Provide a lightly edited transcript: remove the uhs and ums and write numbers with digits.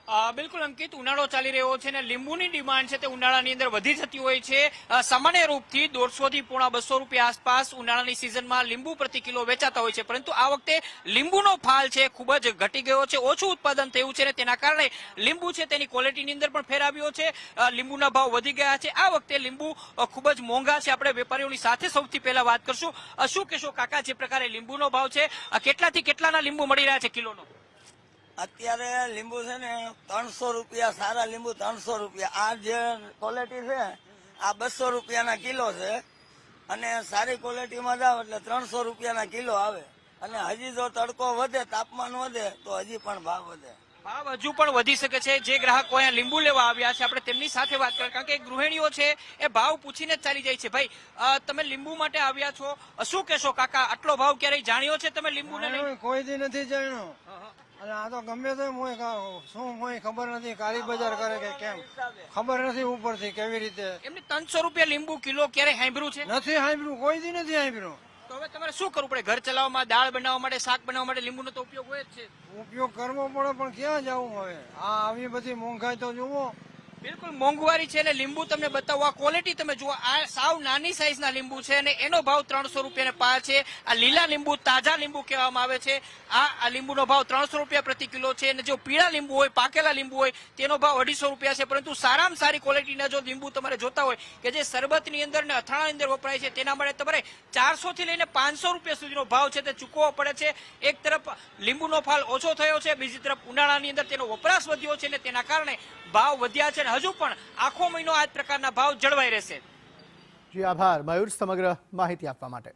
બિલકુલ અંકિત, ઉનાળો ચાલી રહ્યો છે અને લીંબુની ડિમાન્ડ છે તે ઉનાળાની અંદર વધી જતી હોય છે. સામાન્ય રૂપથી 150 થી પોણા 200 રૂપિયા આસપાસ ઉનાળાની સિઝનમાં લીંબુ પ્રતિ કિલો વેચાતા હોય છે, પરંતુ આ વખતે લીંબુનો ફાલ છે ખૂબ જ ઘટી ગયો છે, ઓછું ઉત્પાદન થયું છે અને તેના કારણે લીંબુ છે તેની ક્વોલિટીની અંદર પણ ફેર આવ્યો છે. લીંબુના ભાવ વધી ગયા છે. આ વખતે લીંબુ ખૂબ જ મોંઘા છે. આપણે વેપારીઓની સાથે સૌથી પહેલા વાત કરશું. શું કહેશો કાકા, જે પ્રકારે લીંબુનો ભાવ છે, કેટલાથી કેટલાના લીંબુ મળી રહ્યા છે કિલોનો? અત્યારે લીંબુ છે ને 300 રૂપિયા, સારા લીંબુ 300 રૂપિયા. આ જે ક્વોલિટી છે આ 200 રૂપિયાના કિલો છે અને સારી ક્વોલિટીમાં જાવ એટલે 300 રૂપિયાના કિલો આવે. અને હજી જો તડકો વધે, તાપમાન વધે તો હજી પણ ભાવ વધે. ભાવ હજુ પણ વધી શકે છે. જે ગ્રાહકો અહીંયા લીંબુ લેવા આવ્યા છે આપણે તેમની સાથે વાત કરીએ, કારણ કે ગૃહિણીઓ છે એ ભાવ પૂછીને જ ચાલી જાય છે. ભાઈ, તમે લીંબુ માટે આવ્યા છો, શું કહેશો કાકા? આટલો ભાવ ક્યારેય જાણ્યો છે તમે લીંબુને લઈને? કોઈ દી નથી જાણ્યો. અને આ તો ગમે તે શું કોઈ ખબર નથી, કાળી બજાર કરે કે કેમ ખબર નથી ઉપરથી કેવી રીતે. એમને 300 રૂપિયા લીંબુ કિલો ક્યારે સાંભળ્યું છે? નથી સાંભળ્યું, કોઈ દી નથી સાંભળ્યું. તો હવે તમારે શું કરવું પડે? ઘર ચલાવવામાં, દાળ બનાવવા માટે, શાક બનાવવા માટે લીંબુનો તો ઉપયોગ હોય જ છે. ઉપયોગ કરવો પડે, પણ ક્યાં જવું હવે? આ આવી બધી મોંઘાઈ તો જુઓ. બિલકુલ મોંઘવારી છે અને લીંબુ તમને બતાવો, આ ક્વોલિટી તમે જુઓ. આ સાવ નાની સાઈઝના લીંબુ છે અને એનો ભાવ 300 રૂપિયાને પાર છે. આ લીલા લીંબુ, તાજા લીંબુ કહેવામાં આવે છે. આ લીંબુનો ભાવ 300 રૂપિયા પ્રતિ કિલો છે અને જો પીળા લીંબુ હોય, પાકેલા લીંબુ હોય, તેનો ભાવ 250 રૂપિયા છે. પરંતુ સારામાં સારી ક્વોલિટીના જો લીંબુ તમારે જોતા હોય કે જે શરબતની અંદર ને અથાણાની અંદર વપરાય છે, તેના માટે તમારે 400 થી લઈને 500 રૂપિયા સુધીનો ભાવ છે તે ચૂકવવો પડે છે. એક તરફ લીંબુનો ફાલ ઓછો થયો છે, બીજી તરફ ઉનાળાની અંદર તેનો વપરાશ વધ્યો છે અને તેના કારણે ભાવ વધ્યા છે. હજુ પણ આખો મહિનો આ જ પ્રકારના ભાવ જળવાઈ રહેશે. જી આભાર મયુર સમગ્ર માહિતી આપવા માટે.